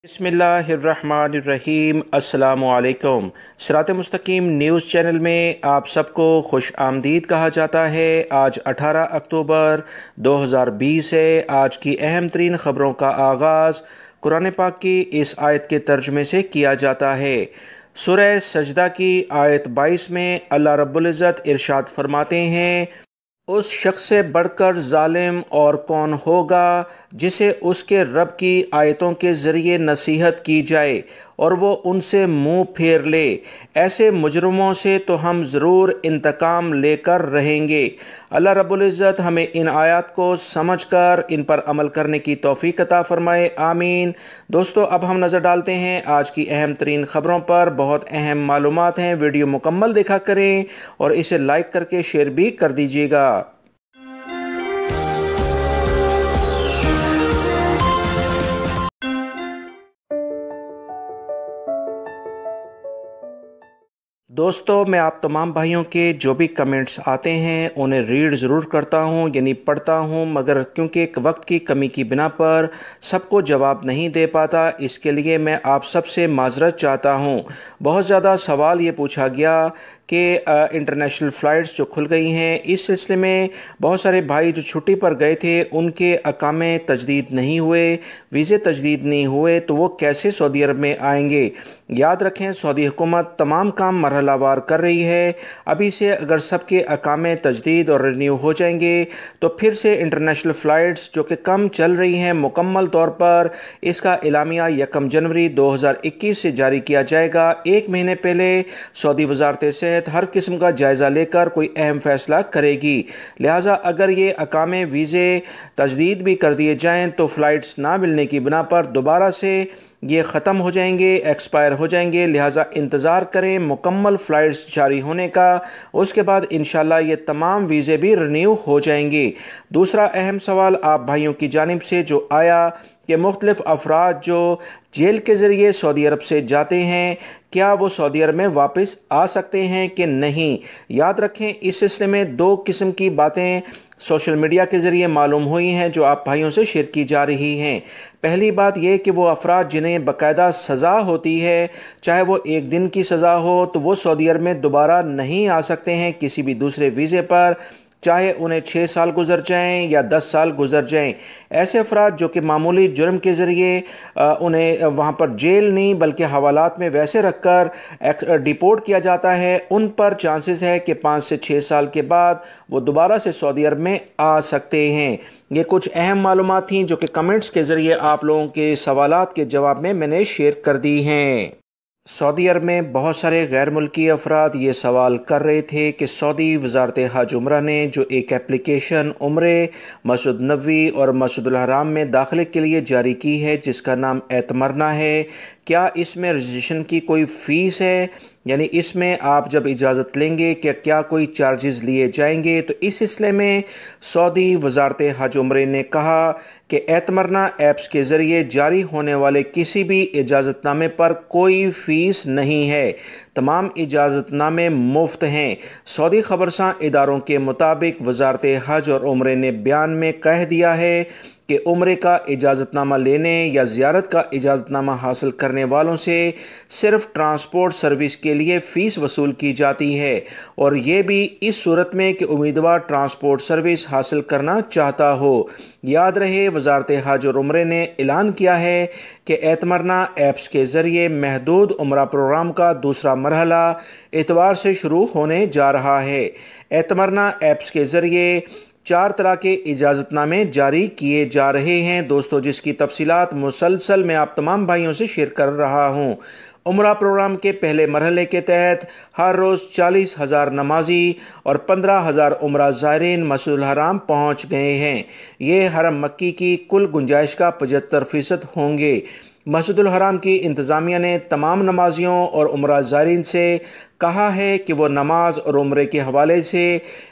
बिस्मिल्लाहिर्रहमानिर्रहीम। अस्सलामुअलैकुम। सिरात मुस्तकीम न्यूज़ चैनल में आप सबको खुश आमदीद कहा जाता है। आज 18 अक्टूबर 2020 है। आज की अहम तरीन ख़बरों का आगाज़ कुरान पाक की इस आयत के तर्जुमे से किया जाता है। सूरह सजदा की आयत 22 में अल्लाह रब्बुल इज़्ज़त इरशाद फरमाते हैं, उस शख्स से बढ़कर जालिम और कौन होगा जिसे उसके रब की आयतों के ज़रिए नसीहत की जाए और वो उनसे मुंह फेर ले। ऐसे मुजरमों से तो हम ज़रूर इंतकाम लेकर रहेंगे। अल्लाह रब्बुल इज़्ज़त हमें इन आयत को समझकर इन पर अमल करने की तौफीक अता फ़रमाए, आमीन। दोस्तों, अब हम नज़र डालते हैं आज की अहम तरीन ख़बरों पर। बहुत अहम मालूमात हैं, वीडियो मुकम्मल देखा करें और इसे लाइक करके शेयर भी कर दीजिएगा। दोस्तों, मैं आप तमाम भाइयों के जो भी कमेंट्स आते हैं उन्हें रीड ज़रूर करता हूं, यानी पढ़ता हूं, मगर क्योंकि एक वक्त की कमी की बिना पर सबको जवाब नहीं दे पाता, इसके लिए मैं आप सबसे माज़रत चाहता हूं। बहुत ज़्यादा सवाल ये पूछा गया कि इंटरनेशनल फ़्लाइट्स जो खुल गई हैं, इस सिलसिले में बहुत सारे भाई जो छुट्टी पर गए थे उनके अकामे तजदीद नहीं हुए, वीज़े तजदीद नहीं हुए, तो वो कैसे सऊदी अरब में आएंगे। याद रखें, सऊदी हुकूमत तमाम काम मरहलावार कर रही है। अभी से अगर सबके अकामे तजदीद और रिन्यू हो जाएंगे तो फिर से इंटरनेशनल फ़्लाइट्स जो कि कम चल रही हैं मुकम्मल तौर पर, इसका एलामिया 1 जनवरी 2021 से जारी किया जाएगा। एक महीने पहले सऊदी वज़ारत सेहत हर किस्म का जायज़ा लेकर कोई अहम फ़ैसला करेगी। लिहाजा अगर ये अकामे वीज़े तजदीद भी कर दिए जाएँ तो फ़्लाइट्स ना मिलने की बिना पर दोबारा से ये ख़त्म हो जाएंगे, एक्सपायर हो जाएंगे। लिहाजा इंतज़ार करें मुकम्मल फ़्लाइट्स जारी होने का, उसके बाद इंशाल्लाह ये तमाम वीज़े भी रिन्यू हो जाएंगे। दूसरा अहम सवाल आप भाइयों की जानिब से जो आया कि मुख्तलिफ़ अफराद जो जेल के ज़रिए सऊदी अरब से जाते हैं, क्या वो सऊदी अरब में वापस आ सकते हैं कि नहीं। याद रखें, इस सिलसिले में 2 किस्म की बातें सोशल मीडिया के ज़रिए मालूम हुई हैं जो आप भाइयों से शेयर की जा रही हैं। पहली बात यह कि वो अफराद जिन्हें बाकायदा सज़ा होती है, चाहे वो 1 दिन की सज़ा हो, तो वो सऊदी अरब में दोबारा नहीं आ सकते हैं किसी भी दूसरे वीज़े पर, चाहे उन्हें 6 साल गुजर जाएं या 10 साल गुजर जाएं। ऐसे अफराद जो कि मामूली जुर्म के ज़रिए उन्हें वहाँ पर जेल नहीं बल्कि हवालात में वैसे रख कर डिपोर्ट किया जाता है, उन पर चांसेस है कि 5 से 6 साल के बाद वो दोबारा से सऊदी अरब में आ सकते हैं। ये कुछ अहम मालूमात थी जो कि कमेंट्स के ज़रिए आप लोगों के सवालात के जवाब में मैंने शेयर कर दी हैं। सऊदी अरब में बहुत सारे गैर मुल्की अफराद ये सवाल कर रहे थे कि सऊदी वज़ारत हज उम्रा ने जो एक एप्लीकेशन उम्रे मस्जिद नबवी और मस्जिदुल हराम में दाखिले के लिए जारी की है जिसका नाम एतमरना है, क्या इसमें रजिस्ट्रेशन की कोई फ़ीस है, यानी इसमें आप जब इजाज़त लेंगे क्या कोई चार्जेस लिए जाएंगे। तो इस सिलसिले में सऊदी वज़ारत हज उम्रे ने कहा कि एतमरना ऐप्स के ज़रिए जारी होने वाले किसी भी इजाज़तनामे पर कोई फ़ीस नहीं है, तमाम इजाज़तनामे मुफ्त हैं। सऊदी खबरसां इदारों के मुताबिक वज़ारत हज और उम्रे ने बयान में कह दिया है कि उम्रे का इजाज़तनामा लेने या ज़ियारत का इजाज़तनामा हासिल करने वालों से सिर्फ़ ट्रांसपोर्ट सर्विस के लिए फ़ीस वसूल की जाती है, और ये भी इस सूरत में कि उम्मीदवार ट्रांसपोर्ट सर्विस हासिल करना चाहता हो। याद रहे, वज़ारत हज और उम्रे ने ऐलान किया है कि एतमरना ऐप्स के ज़रिए महदूद उम्रा प्रोग्राम का दूसरा मरहला इतवार से शुरू होने जा रहा है। एतमरना ऐप्स के ज़रिए 4 तरह के इजाज़तनामे जारी किए जा रहे हैं दोस्तों, जिसकी तफसीलात मुसलसल मैं आप तमाम भाइयों से शेयर कर रहा हूँ। उम्रा प्रोग्राम के पहले मरहले के तहत हर रोज़ 40,000 नमाजी और 15,000 उम्रा ज़ायरीन मस्जिदुल हराम पहुँच गए हैं। ये हरम मक्की की कुल गुंजाइश का 75% होंगे। मस्जिदुल हराम की इंतज़ामिया ने तमाम नमाजियों और उम्रा ज़ायरीन से कहा है कि वो नमाज और उम्रे के हवाले से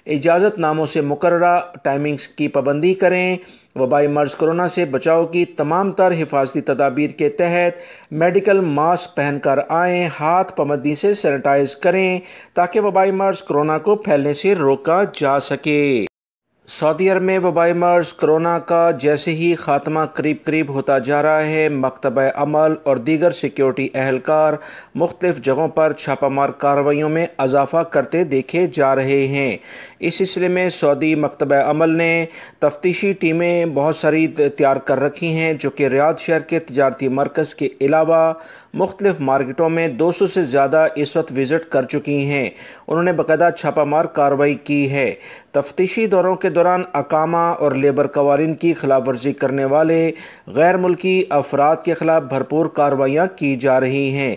इजाज़तनामों से मुकर्ररा टाइमिंग्स की पाबंदी करें। वबाई मर्ज़ कोरोना से बचाव की तमाम तर हिफाजती तदाबीर के तहत मेडिकल मास्क पहन कर आएँ, हाथ पाबंदी से सैनिटाइज़ करें ताकि वबाई मर्ज़ कोरोना को फैलने से रोका जा सके। सऊदी अरब में वबाई मर्ज़ कोरोना का जैसे ही ख़ात्मा करीब करीब होता जा रहा है, मकतब अमल और दीगर सिक्योरिटी एहलकार मुख्तलिफ़ जगहों पर छापामार कार्रवाइयों में इजाफ़ा करते देखे जा रहे हैं। इस सिलसिले में सऊदी मकतब अमल ने तफ्तीशी टीमें बहुत सारी तैयार कर रखी हैं, जो कि रियाद शहर के तजारती मरकज़ के अलावा मुख्तलिफ़ मार्केटों में 200 से ज़्यादा इस वक्त विज़िट कर चुकी हैं। उन्होंने बाकायदा छापामार कार्रवाई की है। तफ्तीशी दौरों के दौरान अकामा और लेबर कवानीन की खिलाफ वर्जी करने वाले गैर मुल्की अफराद के खिलाफ भरपूर कार्रवाइयाँ की जा रही हैं।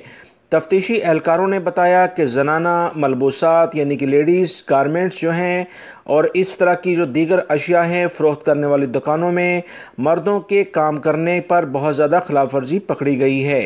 तफ्तीशी एहलकारों ने बताया कि ज़नाना मलबूसात यानी कि लेडीज़ गारमेंट्स जो हैं और इस तरह की जो दीगर अशिया हैं फ़रोख्त करने वाली दुकानों में मर्दों के काम करने पर बहुत ज़्यादा खिलाफ वर्जी पकड़ी गई है।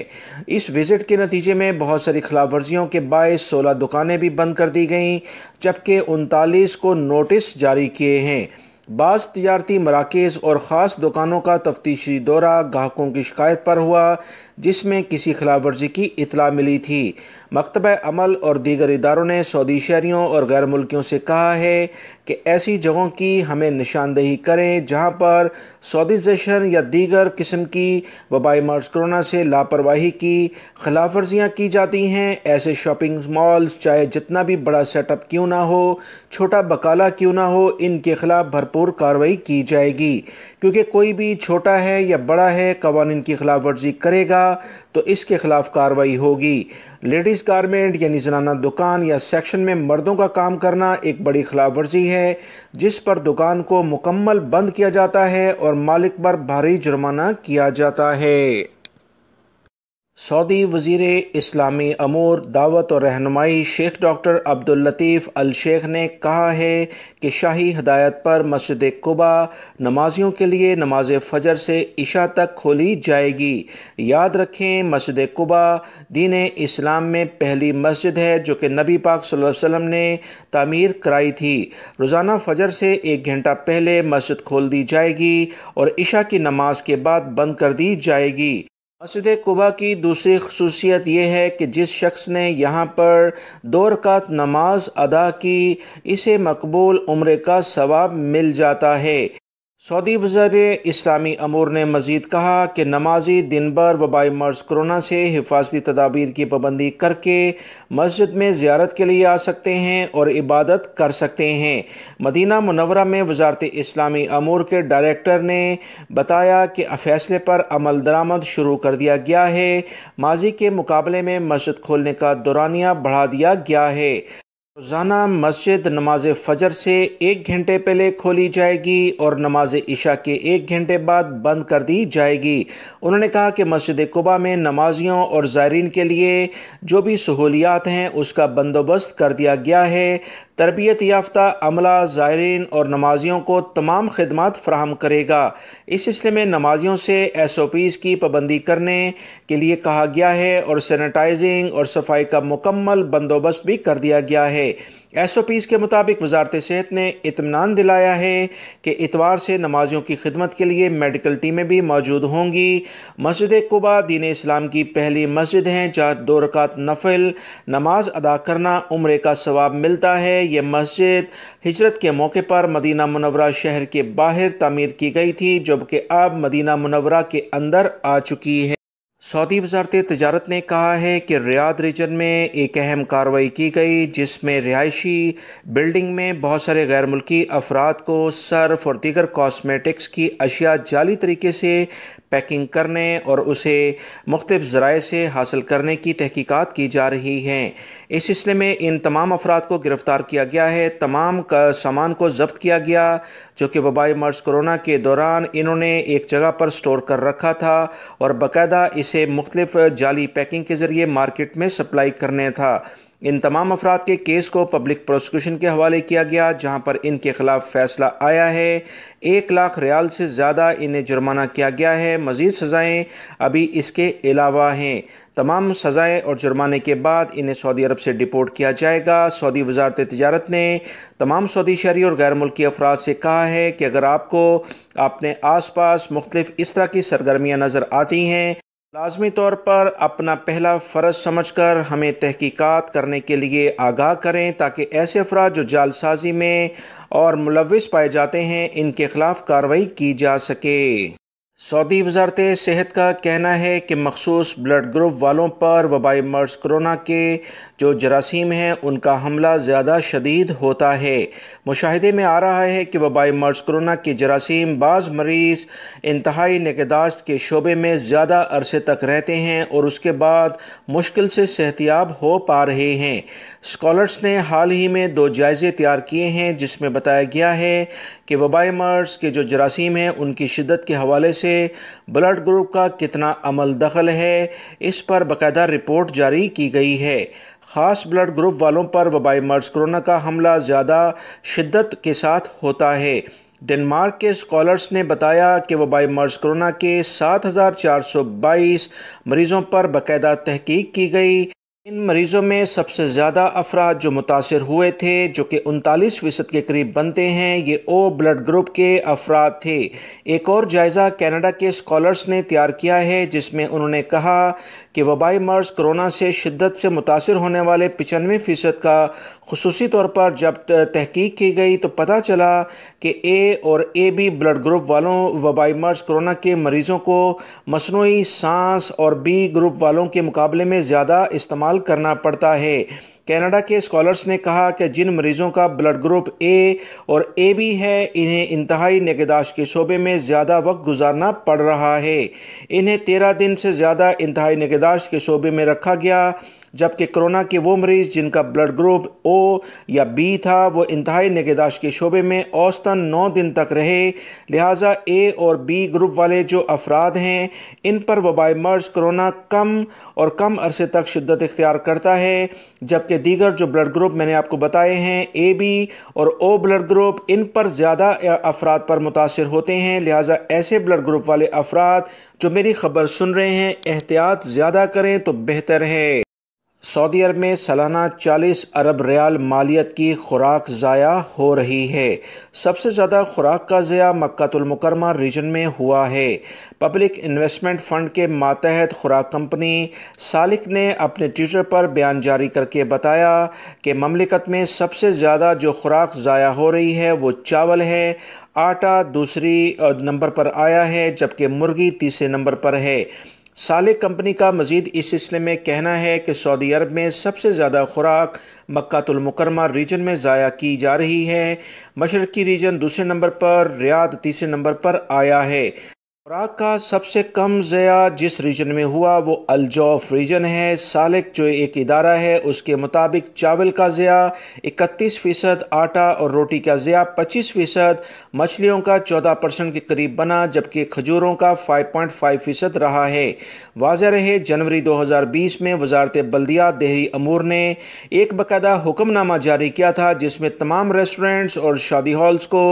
इस विज़िट के नतीजे में बहुत सारी खिलाफ वर्जियों के बायस 16 दुकानें भी बंद कर दी गईं, जबकि 39 को नोटिस जारी किए हैं। बाज़ तिजारती मराकज़ और ख़ास दुकानों का तफ्तीशी दौरा ग्राहकों की शिकायत पर हुआ, जिसमें किसी खिलाफ वर्जी की इतला मिली थी। मकतब अमल और दीगर इदारों ने सऊदी शहरियों और गैर मुल्कियों से कहा है कि ऐसी जगहों की हमें निशानदेही करें जहां पर सऊदीज़ेशन या दीगर किस्म की वबाई मर्ज़ कोरोना से लापरवाही की खिलाफ वर्जियाँ की जाती हैं। ऐसे शॉपिंग मॉल्स चाहे जितना भी बड़ा सेटअप क्यों ना हो, छोटा बकाला क्यों ना हो, इनके खिलाफ भरपूर कार्रवाई की जाएगी, क्योंकि कोई भी छोटा है या बड़ा है कवानीन की खिलाफ वर्जी करेगा तो इसके खिलाफ कार्रवाई होगी। लेडीज़ गारमेंट यानी ज़नाना दुकान या सेक्शन में मर्दों का काम करना एक बड़ी खिलाफ वर्जी है, जिस पर दुकान को मुकम्मल बंद किया जाता है और मालिक पर भारी जुर्माना किया जाता है। सऊदी वज़ीर इस्लामी अमूर दावत और रहनुमाई शेख डॉक्टर अब्दुल लतीफ़ अल शेख ने कहा है कि शाही हदायत पर मस्जिद कुबा नमाजियों के लिए नमाज फ़जर से इशा तक खोली जाएगी। याद रखें, मस्जिद कुबा दीन इस्लाम में पहली मस्जिद है जो कि नबी पाक सल्लल्लाहु अलैहि वसल्लम ने तामीर कराई थी। रोज़ाना फ़जर से 1 घंटा पहले मस्जिद खोल दी जाएगी और इशा की नमाज के बाद बंद कर दी जाएगी। मस्जिद कुबा की दूसरी ख़ुसूसियत यह है कि जिस शख्स ने यहाँ पर 2 रकात नमाज अदा की, इसे मकबूल उम्रे का सवाब मिल जाता है। सऊदी वज़ीर इस्लामी अमूर ने मज़ीद कहा कि नमाजी दिन भर वबाई मर्ज़ कोरोना से हिफाजती तदाबीर की पाबंदी करके मस्जिद में ज़ियारत के लिए आ सकते हैं और इबादत कर सकते हैं। मदीना मुनव्वरा में वज़ारत इस्लामी अमूर के डायरेक्टर ने बताया कि फ़ैसले पर अमल दरामद शुरू कर दिया गया है। माजी के मुकाबले में मस्जिद खोलने का दौरानिया बढ़ा दिया गया है। रोज़ाना मस्जिद नमाज फ़जर से 1 घंटे पहले खोली जाएगी और नमाज इशा के 1 घंटे बाद बंद कर दी जाएगी। उन्होंने कहा कि मस्जिद कुबा में नमाजियों और ज़ायरीन के लिए जो भी सहूलियात हैं उसका बंदोबस्त कर दिया गया है। तरबियत याफ्ता अमला ज़ायरीन और नमाजियों को तमाम खिदमात फ़राहम करेगा। इस सिलसिले में नमाजियों से SOPs की पाबंदी करने के लिए कहा गया है और सैनिटाइजिंग और सफाई का मुकम्मल बंदोबस्त भी कर दिया गया है। SOPs के मुताबिक वज़ारत सेहत ने इत्मीनान दिलाया है कि इतवार से नमाजियों की खिदमत के लिए मेडिकल टीमें भी मौजूद होंगी। मस्जिद कुबा दीन इस्लाम की पहली मस्जिद है जहाँ 2 रकात नफिल नमाज अदा करना उम्रे का सवाब मिलता है। ये मस्जिद हिजरत के मौके पर मदीना मुनव्वरा शहर के बाहर तामीर की गई थी, जबकि अब मदीना मुनव्वरा के अंदर आ चुकी है। सऊदी वज़ारत तिजारत ने कहा है कि रियाद रीजन में एक अहम कार्रवाई की गई, जिसमें रिहायशी बिल्डिंग में बहुत सारे गैर मुल्की अफराद को सर्फ और दीगर कॉस्मेटिक्स की अशिया जाली तरीके से पैकिंग करने और उसे मुख्तलिफ ज़राए से हासिल करने की तहकीकात की जा रही हैं। इस सिलसिले में इन तमाम अफराद को गिरफ़्तार किया गया है। तमाम का सामान को ज़ब्त किया गया जो कि वबाई मर्ज़ कोरोना के दौरान इन्होंने एक जगह पर स्टोर कर रखा था और बाकायदा इसे मुख्तलिफ जाली पैकिंग के ज़रिए मार्केट में सप्लाई करने था। इन तमाम अफराद के केस को पब्लिक प्रोसिक्यूशन के हवाले किया गया, जहां पर इनके खिलाफ फैसला आया है। 1 लाख रियाल से ज़्यादा इन्हें जुर्माना किया गया है। मज़ीद सज़ाएँ अभी इसके अलावा हैं। तमाम सज़ाएँ और जुर्माने के बाद इन्हें सऊदी अरब से डिपोर्ट किया जाएगा। सऊदी वज़ारत तिजारत ने तमाम सऊदी शहरी और गैर मुल्की अफराद से कहा है कि अगर आपको अपने आस पास मुख्तलिफ इस तरह की सरगर्मियाँ नज़र आती हैं लाजमी तौर पर अपना पहला फ़र्ज़ समझ कर हमें तहकीकात करने के लिए आगाह करें ताकि ऐसे अफराद जो जालसाज़ी में और मुलव्विस पाए जाते हैं इनके ख़िलाफ़ कार्रवाई की जा सके। सऊदी वज़ारत सेहत का कहना है कि मखसूस ब्लड ग्रुप वालों पर वबाई मर्ज़ कोरोना के जो जरासीम हैं उनका हमला ज़्यादा शदीद होता है। मुशाहिदे में आ रहा है कि वबाई मर्ज़ कोरोना के जरासीम बाज़ मरीज़ इंतहाई निगहदाश्त के शोबे में ज़्यादा अरसे तक रहते हैं और उसके बाद मुश्किल से सेहतियाब हो पा रहे हैं। स्कॉलर्स ने हाल ही में 2 जायज़े तैयार किए हैं जिसमें बताया गया है कि वबाई मर्ज़ के जो जरासीम हैं उनकी शिद्दत के हवाले से ब्लड ग्रुप का कितना अमल दखल है, इस पर बाकायदा रिपोर्ट जारी की गई है। ख़ास ब्लड ग्रुप वालों पर वबाई मर्ज़ कोरोना का हमला ज़्यादा शिद्दत के साथ होता है। डेनमार्क के स्कॉलर्स ने बताया कि वबाई मर्ज़ कोरोना के 7,422 मरीज़ों पर बाकायदा तहकीक की गई। इन मरीज़ों में सबसे ज़्यादा अफराद जो मुतासिर हुए थे, जो कि 39% के करीब बनते हैं, ये ओ ब्लड ग्रुप के अफराद थे। एक और जायज़ा कनाडा के स्कॉलर्स ने तैयार किया है जिसमें उन्होंने कहा कि वबाई मर्ज़ कोरोना से शिद्दत से मुतासिर होने वाले 95% का खुसूसी तौर पर जब तहकीक की गई तो पता चला कि ए और ए बी ब्लड ग्रुप वालों वबाई मर्ज़ कोरोना के मरीज़ों को मसनूई सांस और बी ग्रुप वालों के मुकाबले में ज़्यादा इस्तेमाल करना पड़ता है। कनाडा के स्कॉलर्स ने कहा कि जिन मरीज़ों का ब्लड ग्रुप ए और ए बी है इन्हें इंतहाई निगहदाश्त के शोबे में ज़्यादा वक्त गुजारना पड़ रहा है। इन्हें 13 दिन से ज़्यादा इंतहाई निगहदाश्त के शोबे में रखा गया, जबकि कोरोना के वो मरीज़ जिनका ब्लड ग्रुप ओ या बी था वो इंतहाई निगहदाश्त के शोबे में औसतन 9 दिन तक रहे। लिहाजा ए और बी ग्रुप वाले जो अफराद हैं इन पर वबाई मर्ज़ कोरोना कम और कम अरसे तक शिद्दत इख्तियार करता है, जबकि दीगर जो ब्लड ग्रुप मैंने आपको बताए हैं ए बी और ओ ब्लड ग्रुप इन पर ज़्यादा अफराद पर मुतासिर होते हैं। लिहाजा ऐसे ब्लड ग्रुप वाले अफराद जो मेरी खबर सुन रहे हैं एहतियात ज़्यादा करें तो बेहतर है। सऊदी अरब में सालाना 40 अरब रियाल मालियत की खुराक ज़ाया हो रही है। सबसे ज़्यादा खुराक का ज़ाया मक्कातुल मुकरमा रीजन में हुआ है। पब्लिक इन्वेस्टमेंट फ़ंड के मातहत खुराक कंपनी सालिक ने अपने ट्विटर पर बयान जारी करके बताया कि ममलिकत में सबसे ज़्यादा जो खुराक ज़ाया हो रही है वो चावल है। आटा दूसरी नंबर पर आया है, जबकि मुर्गी तीसरे नंबर पर है। सालिक कंपनी का मज़ीद इस सिलसिले में कहना है कि सऊदी अरब में सबसे ज़्यादा खुराक मक्कातुल मुकरमा रीजन में ज़ाया की जा रही है। मशरक़ी रीजन दूसरे नंबर पर, रियाद तीसरे नंबर पर आया है। खुराक का सबसे कम ज़ाया जिस रीजन में हुआ वो अल-जौफ रीजन है। सालिक जो एक इदारा है उसके मुताबिक चावल का ज़ाया 31%, आटा और रोटी का ज़ाया 25%, मछलियों का 14% के करीब बना, जबकि खजूरों का 5.5% रहा है। वाज़ेह रहे जनवरी 2020 में वज़ारत बल्दियात देहरी अमूर ने एक बाकायदा हुक्मनामा जारी किया था जिसमें तमाम रेस्टोरेंट्स और शादी हॉल्स को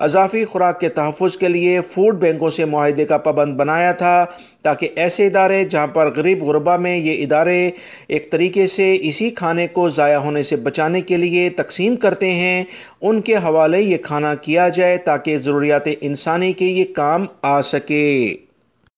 अज़ाफ़ी खुराक के तहफ़्फ़ुज़ के लिए फ़ूड बैंकों से मुआहिदे का पाबंद बनाया था, ताकि ऐसे इदारे जहां पर गरीब गुरबा में ये इदारे एक तरीके से इसी खाने को ज़ाया होने से बचाने के लिए तकसीम करते हैं उनके हवाले ये खाना किया जाए ताकि ज़रूरियात इंसानी के ये काम आ सके।